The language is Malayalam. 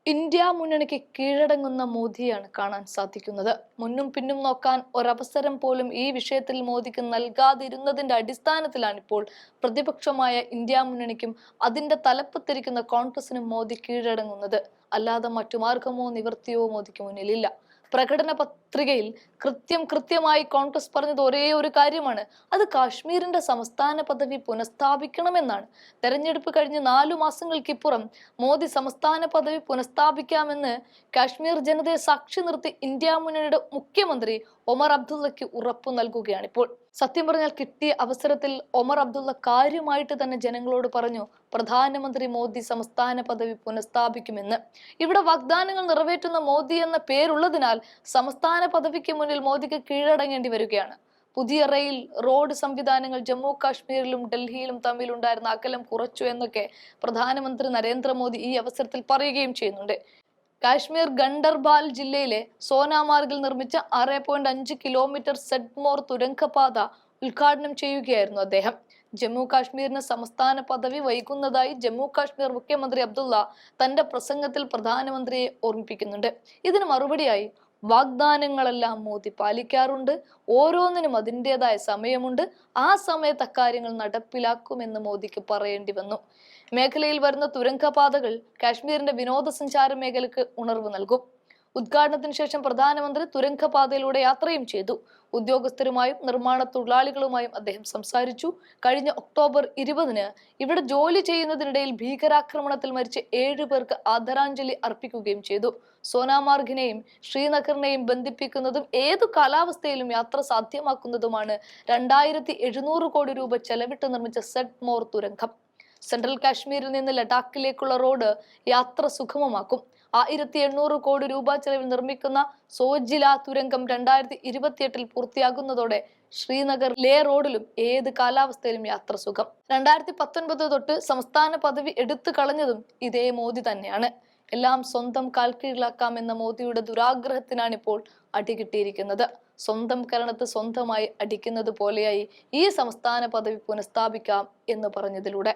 ഇന്ത്യ മുന്നണിക്ക് കീഴടങ്ങുന്ന മോദിയാണ് കാണാൻ സാധിക്കുന്നത്. മുന്നും പിന്നും നോക്കാൻ ഒരവസരം പോലും ഈ വിഷയത്തിൽ മോദിക്ക് നൽകാതിരുന്നതിന്റെ അടിസ്ഥാനത്തിലാണ് ഇപ്പോൾ പ്രതിപക്ഷമായ ഇന്ത്യ മുന്നണിക്കും അതിന്റെ തലപ്പത്തിരിക്കുന്ന കോൺഗ്രസിനും മോദി കീഴടങ്ങുന്നത്. അല്ലാതെ മറ്റു മാർഗമോ നിവൃത്തിയോ മോദിക്ക് മുന്നിലില്ല. പ്രകടന പത്രികയിൽ കൃത്യമായി കോൺഗ്രസ് പറഞ്ഞത് ഒരേ ഒരു കാര്യമാണ്. അത് കാശ്മീരിന്റെ സംസ്ഥാന പദവി പുനഃസ്ഥാപിക്കണമെന്നാണ്. തെരഞ്ഞെടുപ്പ് കഴിഞ്ഞ് 4 മാസങ്ങൾക്കിപ്പുറം മോദി സംസ്ഥാന പദവി പുനഃസ്ഥാപിക്കാമെന്ന് കാശ്മീർ ജനതയെ സാക്ഷി നിർത്തി ഇന്ത്യ മുന്നണിയുടെ മുഖ്യമന്ത്രി ഒമർ അബ്ദുള്ളയ്ക്ക് ഉറപ്പു നൽകുകയാണിപ്പോൾ. സത്യം പറഞ്ഞാൽ കിട്ടിയ അവസരത്തിൽ ഒമർ അബ്ദുള്ള കാര്യമായിട്ട് തന്നെ ജനങ്ങളോട് പറഞ്ഞു, പ്രധാനമന്ത്രി മോദി സംസ്ഥാന പദവി പുനഃസ്ഥാപിക്കുമെന്ന്. ഇവിടെ വാഗ്ദാനങ്ങൾ നിറവേറ്റുന്ന മോദി എന്ന പേരുള്ളതിനാൽ സംസ്ഥാന പദവിക്ക് മുന്നിൽ മോദിക്ക് കീഴടങ്ങേണ്ടി വരികയാണ്. പുതിയ റെയിൽ റോഡ് സംവിധാനങ്ങൾ ജമ്മു കാശ്മീരിലും ഡൽഹിയിലും തമ്മിലുണ്ടായിരുന്ന അകലം കുറച്ചു എന്നൊക്കെ പ്രധാനമന്ത്രി നരേന്ദ്രമോദി ഈ അവസരത്തിൽ പറയുകയും ചെയ്യുന്നുണ്ട്. കാശ്മീർ ഗണ്ടർബാൽ ജില്ലയിലെ സോനാമാർഗിൽ നിർമ്മിച്ച 6.5 കിലോമീറ്റർ സെഡ്മോർ തുരങ്കപാത ഉദ്ഘാടനം ചെയ്യുകയായിരുന്നു അദ്ദേഹം. ജമ്മു കാശ്മീരിന് സംസ്ഥാന പദവി വൈകുന്നതായി ജമ്മു കാശ്മീർ മുഖ്യമന്ത്രി അബ്ദുള്ള തന്റെ പ്രസംഗത്തിൽ പ്രധാനമന്ത്രിയെ ഓർമ്മിപ്പിക്കുന്നുണ്ട്. ഇതിന് മറുപടിയായി വാഗ്ദാനങ്ങളെല്ലാം മോദി പാലിക്കാറുണ്ട്, ഓരോന്നിനും അതിൻ്റെതായ സമയമുണ്ട്, ആ സമയത്ത് അക്കാര്യങ്ങൾ നടപ്പിലാക്കുമെന്ന് മോദിക്ക് പറയേണ്ടി വന്നു. മേഖലയിൽ വരുന്ന തുരങ്കപാതകൾ കാശ്മീരിന്റെ വിനോദസഞ്ചാര മേഖലയ്ക്ക് ഉണർവ് നൽകും. ഉദ്ഘാടനത്തിന് ശേഷം പ്രധാനമന്ത്രി തുരങ്കപാതയിലൂടെ യാത്രയും ചെയ്തു. ഉദ്യോഗസ്ഥരുമായും നിർമ്മാണ തൊഴിലാളികളുമായും അദ്ദേഹം സംസാരിച്ചു. കഴിഞ്ഞ ഒക്ടോബർ 20-ന് ഇവിടെ ജോലി ചെയ്യുന്നതിനിടയിൽ ഭീകരാക്രമണത്തിൽ മരിച്ച 7 പേർക്ക് ആദരാഞ്ജലി അർപ്പിക്കുകയും ചെയ്തു. സോനാമാർഗിനെയും ശ്രീനഗറിനെയും ബന്ധിപ്പിക്കുന്നതും ഏതു കാലാവസ്ഥയിലും യാത്ര സാധ്യമാക്കുന്നതുമാണ് 2700 കോടി രൂപ ചെലവിട്ട് നിർമ്മിച്ച സെഡ്മോർ തുരങ്കം. സെൻട്രൽ കാശ്മീരിൽ നിന്ന് ലഡാക്കിലേക്കുള്ള റോഡ് യാത്ര സുഗമമാക്കും. 1800 കോടി രൂപ ചെലവിൽ നിർമ്മിക്കുന്ന സോജില തുരങ്കം 2028-ൽ പൂർത്തിയാകുന്നതോടെ ശ്രീനഗർ ലേ റോഡിലും ഏത് കാലാവസ്ഥയിലും യാത്ര സുഖം. 2019 തൊട്ട് സംസ്ഥാന പദവി എടുത്തു കളഞ്ഞതും ഇതേ മോദി തന്നെയാണ്. എല്ലാം സ്വന്തം കാൽക്കീഴിലാക്കാമെന്ന മോദിയുടെ ദുരാഗ്രഹത്തിനാണിപ്പോൾ അടികിട്ടിയിരിക്കുന്നത്. സ്വന്തം കരണത്ത് സ്വന്തമായി അടിക്കുന്നത് പോലെയായി ഈ സംസ്ഥാന പദവി പുനഃസ്ഥാപിക്കാം എന്ന് പറഞ്ഞതിലൂടെ.